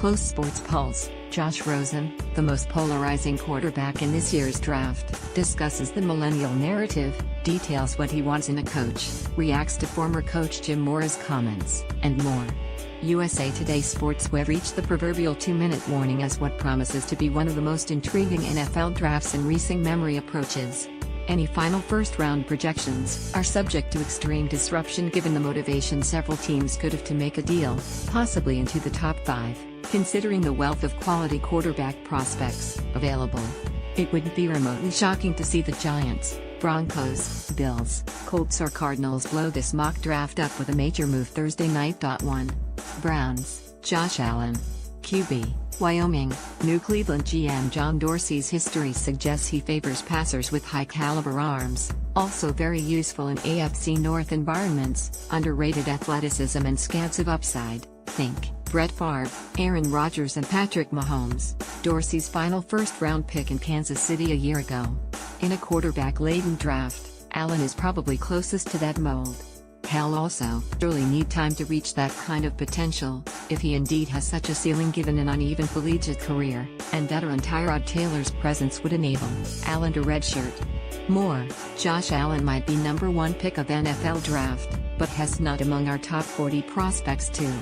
Close Sports Pulse, Josh Rosen, the most polarizing quarterback in this year's draft, discusses the millennial narrative, details what he wants in a coach, reacts to former coach Jim Mora's comments, and more. USA Today Sportswear reached the proverbial 2-minute warning as what promises to be one of the most intriguing NFL drafts in recent memory approaches. Any final first-round projections are subject to extreme disruption given the motivation several teams could have to make a deal, possibly into the top 5, considering the wealth of quality quarterback prospects available. It wouldn't be remotely shocking to see the Giants, Broncos, Bills, Colts or Cardinals blow this mock draft up with a major move Thursday night. 1. Browns, Josh Allen. QB, Wyoming. New Cleveland GM John Dorsey's history suggests he favors passers with high-caliber arms, also very useful in AFC North environments, underrated athleticism and scants of upside. Think Brett Favre, Aaron Rodgers and Patrick Mahomes, Dorsey's final first-round pick in Kansas City a year ago. In a quarterback-laden draft, Allen is probably closest to that mold. He'll also surely need time to reach that kind of potential, if he indeed has such a ceiling given an uneven collegiate career, and veteran Tyrod Taylor's presence would enable Allen to redshirt. More, Josh Allen might be number 1 pick of NFL draft, but has not among our top 40 prospects too.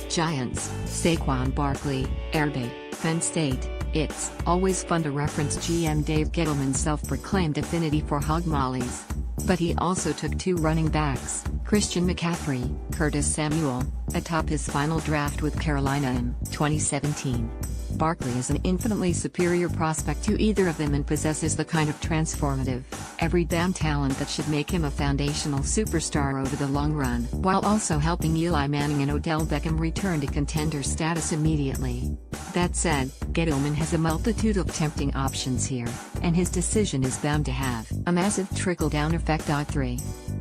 Giants, Saquon Barkley, Air Bait, Penn State. It's always fun to reference GM Dave Gettleman's self-proclaimed affinity for hog mollies. But he also took 2 running backs, Christian McCaffrey, Curtis Samuel, atop his final draft with Carolina in 2017. Barkley is an infinitely superior prospect to either of them and possesses the kind of transformative, every-down talent that should make him a foundational superstar over the long run, while also helping Eli Manning and Odell Beckham return to contender status immediately. That said, Gettleman has a multitude of tempting options here, and his decision is bound to have a massive trickle-down effect. 3.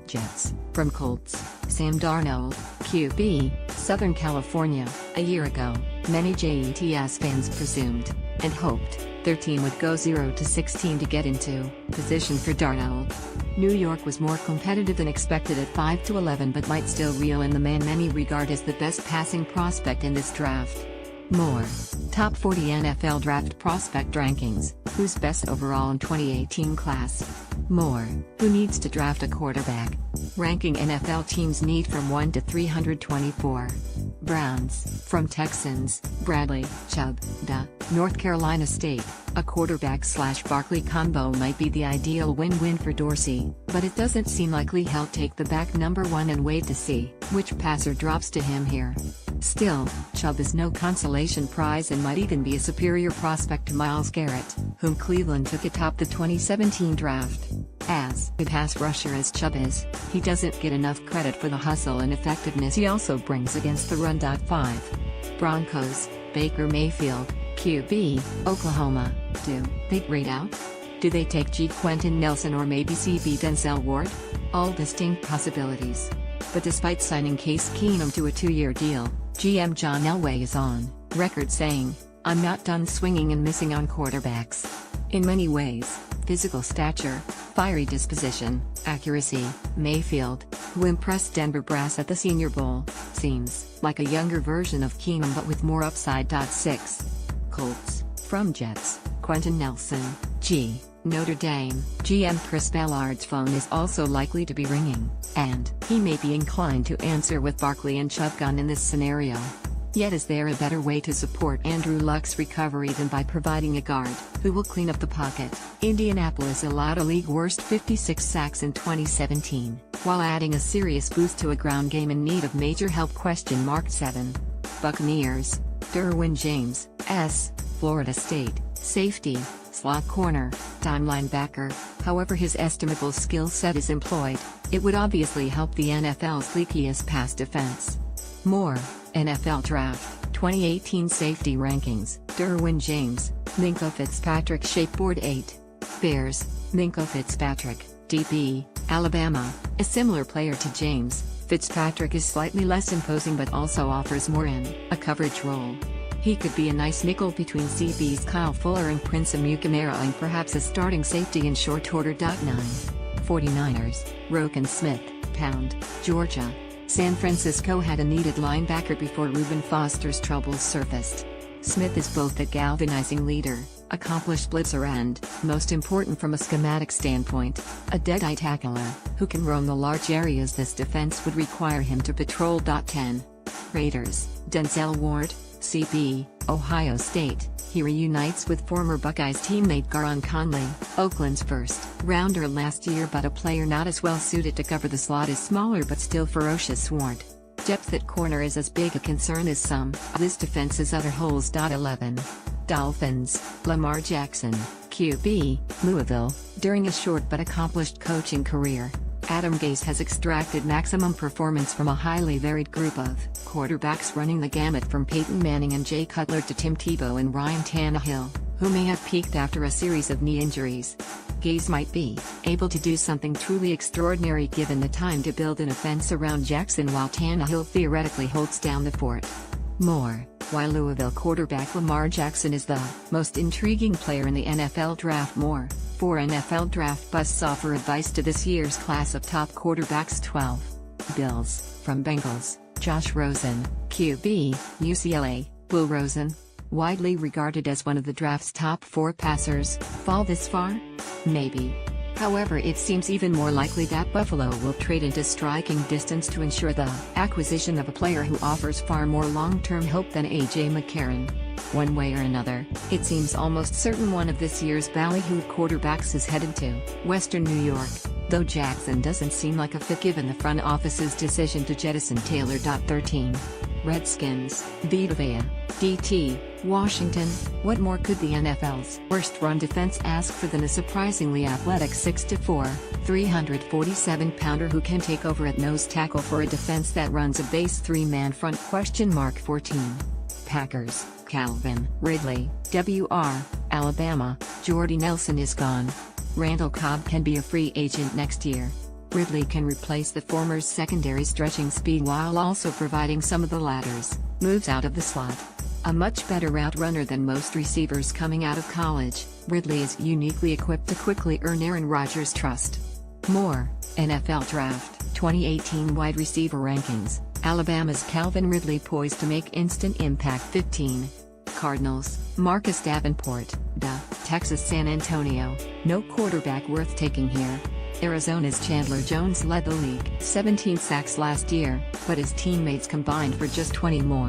Jets, from Colts, Sam Darnold, QB, Southern California. A year ago, many Jets fans presumed, and hoped, their team would go 0-16 to get into position for Darnold. New York was more competitive than expected at 5-11 but might still reel in the man many regard as the best passing prospect in this draft. More, top 40 NFL draft prospect rankings, who's best overall in 2018 class. More, who needs to draft a quarterback. Ranking NFL teams need from 1 to 324. Browns, from Texans, Bradley Chubb, North Carolina State. A quarterback/Barkley combo might be the ideal win-win for Dorsey, but it doesn't seem likely he'll take the back number 1 and wait to see which passer drops to him here. Still, Chubb is no consolation prize and might even be a superior prospect to Myles Garrett, whom Cleveland took atop the 2017 draft. As a pass rusher as Chubb is, he doesn't get enough credit for the hustle and effectiveness he also brings against the run. 5. Broncos, Baker Mayfield, QB, Oklahoma. Do they grade out? Do they take G. Quentin Nelson or maybe CB Denzel Ward? All distinct possibilities. But despite signing Case Keenum to a 2-year deal, GM John Elway is on record saying, "I'm not done swinging and missing on quarterbacks." In many ways, physical stature, fiery disposition, accuracy, Mayfield, who impressed Denver brass at the Senior Bowl, seems like a younger version of Keenum but with more upside. 6. Colts, from Jets, Quentin Nelson, G. Notre Dame. GM Chris Ballard's phone is also likely to be ringing, and he may be inclined to answer with Barkley and Chubb gone in this scenario. Yet is there a better way to support Andrew Luck's recovery than by providing a guard who will clean up the pocket? Indianapolis allowed a league-worst 56 sacks in 2017, while adding a serious boost to a ground game in need of major help. 7. Buccaneers, Derwin James, Florida State, safety, slot corner, dime linebacker. However his estimable skill set is employed, it would obviously help the NFL's leakiest pass defense. More, NFL Draft 2018 safety rankings. Derwin James, Minkah Fitzpatrick. Shapeboard 8. Bears, Minkah Fitzpatrick, DB, Alabama. A similar player to James, Fitzpatrick is slightly less imposing but also offers more in a coverage role. He could be a nice nickel between CB's Kyle Fuller and Prince Amukamara and perhaps a starting safety in short order. 9. 49ers, Roquan Smith, Pound, Georgia. San Francisco had a needed linebacker before Reuben Foster's troubles surfaced. Smith is both a galvanizing leader, accomplished blitzer and, most important from a schematic standpoint, a dead-eye tackler, who can roam the large areas this defense would require him to patrol. 10. Raiders, Denzel Ward, CB, Ohio State. He reunites with former Buckeyes teammate Garon Conley, Oakland's first-rounder last year, but a player not as well suited to cover the slot as smaller but still ferocious Ward. Depth at corner is as big a concern as some of this defense's other holes. 11. Dolphins, Lamar Jackson, QB, Louisville. During a short but accomplished coaching career, Adam Gase has extracted maximum performance from a highly varied group of quarterbacks running the gamut from Peyton Manning and Jay Cutler to Tim Tebow and Ryan Tannehill, who may have peaked after a series of knee injuries. Gase might be able to do something truly extraordinary given the time to build an offense around Jackson while Tannehill theoretically holds down the fort. More, while Louisville quarterback Lamar Jackson is the most intriguing player in the NFL draft. More, 4 NFL draft busts offer advice to this year's class of top quarterbacks. 12. Bills, from Bengals, Josh Rosen, QB, UCLA. Will Rosen, widely regarded as one of the draft's top 4 passers, fall this far? Maybe. However, it seems even more likely that Buffalo will trade into striking distance to ensure the acquisition of a player who offers far more long-term hope than A.J. McCarron. One way or another, it seems almost certain one of this year's ballyhoo quarterbacks is headed to Western New York, though Jackson doesn't seem like a fit given the front office's decision to jettison Taylor. 13. Redskins, Vita Vea, DT, Washington. What more could the NFL's worst run defense ask for than a surprisingly athletic 6'4", 347-pounder who can take over at nose tackle for a defense that runs a base 3-man front? 14. Packers, Calvin Ridley, WR, Alabama. Jordy Nelson is gone. Randall Cobb can be a free agent next year. Ridley can replace the former's secondary stretching speed while also providing some of the latter's moves out of the slot. A much better route runner than most receivers coming out of college, Ridley is uniquely equipped to quickly earn Aaron Rodgers' trust. More, NFL Draft 2018 wide receiver rankings. Alabama's Calvin Ridley poised to make instant impact. 15. Cardinals, Marcus Davenport, Texas San Antonio. No quarterback worth taking here. Arizona's Chandler Jones led the league 17 sacks last year, but his teammates combined for just 20 more.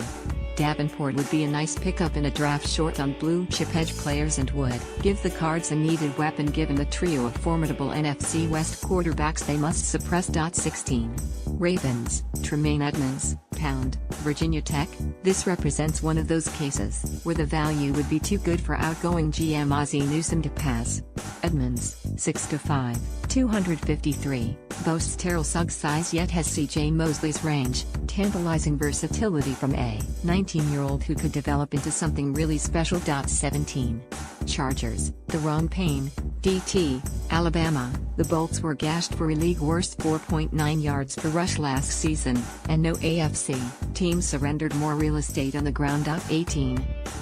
Davenport would be a nice pickup in a draft short on blue-chip edge players and would give the Cards a needed weapon given the trio of formidable NFC West quarterbacks they must suppress. 16. Ravens, Tremaine Edmunds, Pound, Virginia Tech. This represents one of those cases where the value would be too good for outgoing GM Ozzie Newsome to pass. Edmunds, 6'5", 253, boasts Terrell Suggs' size yet has C.J. Mosley's range, tantalizing versatility from a 19-year-old who could develop into something really special. 17. Chargers, the wrong pain, DT, Alabama. The Bolts were gashed for a league-worst 4.9 yards per rush last season, and no AFC team surrendered more real estate on the ground. 18.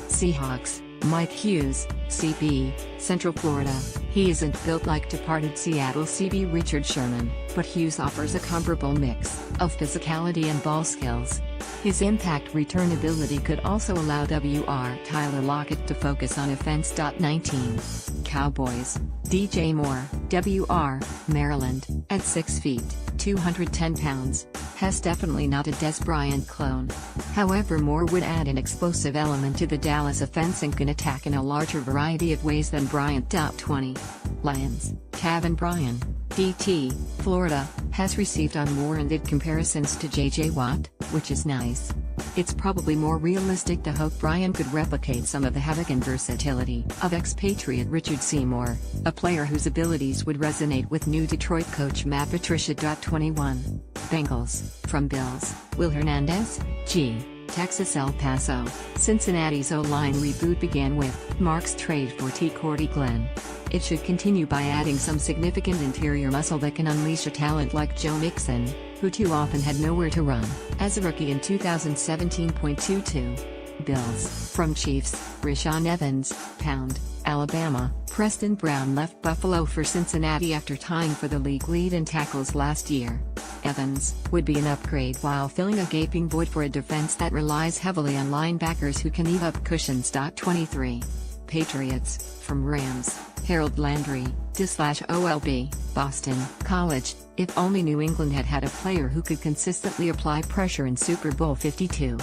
Seahawks, Mike Hughes, CB, Central Florida. He isn't built like departed Seattle CB Richard Sherman, but Hughes offers a comparable mix of physicality and ball skills. His impact return ability could also allow WR Tyler Lockett to focus on offense. 19. Cowboys, DJ Moore, WR, Maryland, at 6 feet, 210 pounds, has definitely not a Des Bryant clone. However, Moore would add an explosive element to the Dallas offense and can attack in a larger variety of ways than Bryant. 20. Lions, Taven Bryan, DT, Florida, has received unwarranted comparisons to J.J. Watt, which is nice. It's probably more realistic to hope Bryan could replicate some of the havoc and versatility of expatriate Richard Seymour, a player whose abilities would resonate with new Detroit coach Matt Patricia. 21. Bengals, from Bills, Will Hernandez, G. Texas El Paso. Cincinnati's O-line reboot began with Mark's trade for T. Cordy Glenn. It should continue by adding some significant interior muscle that can unleash a talent like Joe Mixon, who too often had nowhere to run as a rookie in 2017.22. Bills, from Chiefs, Rashaan Evans, Pound, Alabama. Preston Brown left Buffalo for Cincinnati after tying for the league lead in tackles last year. Evans, would be an upgrade while filling a gaping void for a defense that relies heavily on linebackers who can eat up cushions. 23. Patriots, from Rams, Harold Landry, /OLB, Boston College. If only New England had had a player who could consistently apply pressure in Super Bowl 52.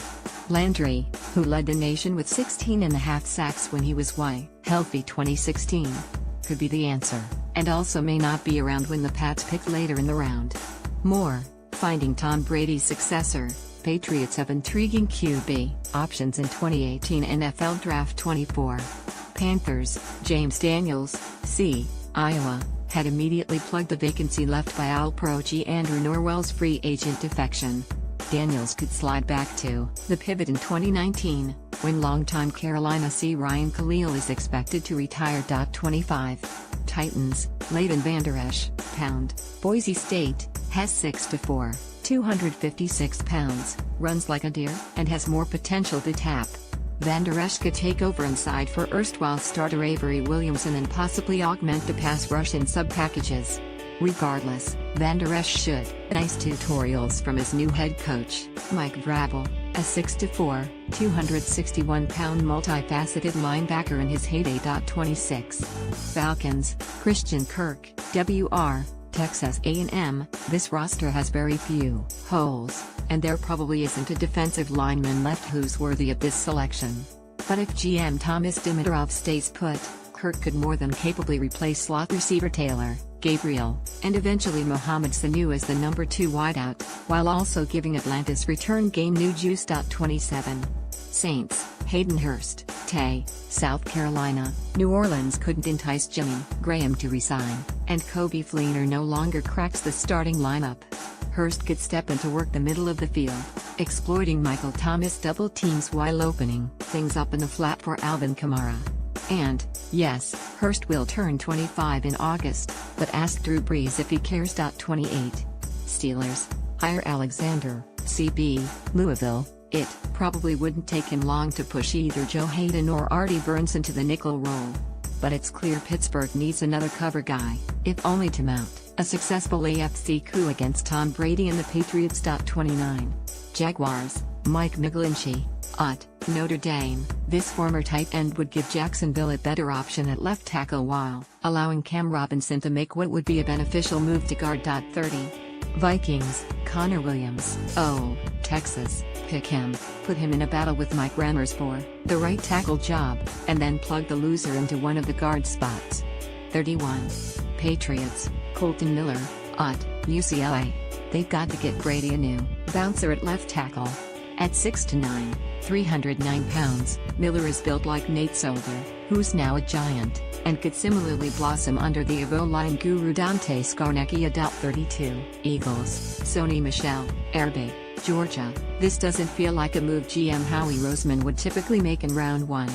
Landry, who led the nation with 16.5 sacks when he was healthy 2016, could be the answer, and also may not be around when the Pats pick later in the round. More, finding Tom Brady's successor. Patriots have intriguing QB options in 2018 NFL Draft. 24. Panthers, James Daniels, Iowa, had immediately plugged the vacancy left by All-Pro Andrew Norwell's free agent defection. Daniels could slide back to the pivot in 2019, when longtime Carolina Ryan Khalil is expected to retire. 25. Titans, Leighton Vander Esch, pound, Boise State, has 6'4", 256 pounds, runs like a deer, and has more potential to tap. Vander Esch could take over inside for erstwhile starter Avery Williamson and possibly augment the pass rush in sub-packages. Regardless, Vander Esch should nice tutorials from his new head coach, Mike Vrabel, a 6'4", 261-pound multifaceted linebacker in his heyday. 26. Falcons, Christian Kirk, WR, Texas A&M. This roster has very few holes, and there probably isn't a defensive lineman left who's worthy of this selection. But if GM Thomas Dimitrov stays put, Kirk could more than capably replace slot receiver Taylor, Gabriel, and eventually Mohamed Sanu as the number 2 wideout, while also giving Atlanta's return game new juice. 27. Saints, Hayden Hurst, South Carolina. New Orleans couldn't entice Jimmy Graham to resign, and Coby Fleener no longer cracks the starting lineup. Hurst could step in to work the middle of the field, exploiting Michael Thomas double teams while opening things up in the flat for Alvin Kamara. And, yes, Hurst will turn 25 in August, but ask Drew Brees if he cares. 28. Steelers, hire Alexander, CB, Louisville. It probably wouldn't take him long to push either Joe Hayden or Artie Burns into the nickel role. But it's clear Pittsburgh needs another cover guy, if only to mount a successful AFC coup against Tom Brady and the Patriots. 29. Jaguars, Mike McGlinchey, Notre Dame. This former tight end would give Jacksonville a better option at left tackle while allowing Cam Robinson to make what would be a beneficial move to guard. 30. Vikings, Connor Williams. Texas, pick him, put him in a battle with Mike Remmers for the right tackle job, and then plug the loser into one of the guard spots. 31. Patriots, Colton Miller, UCLA. They've got to get Brady a new bouncer at left tackle. At 6'9", 309 pounds, Miller is built like Nate Solder, who's now a giant, and could similarly blossom under the O-line guru Dante Scarnecchia. 32. Eagles, Sony Michel, Airbay, Georgia. This doesn't feel like a move GM Howie Roseman would typically make in round 1.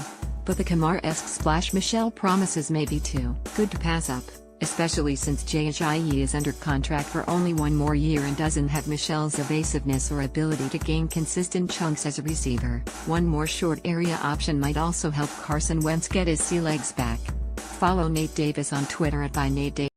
But the Kamar-esque splash Michel promises may be too good to pass up, especially since Ajayi is under contract for only 1 more year and doesn't have Michel's evasiveness or ability to gain consistent chunks as a receiver. One more short area option might also help Carson Wentz get his sea legs back. Follow Nate Davis on Twitter @byNateDavis.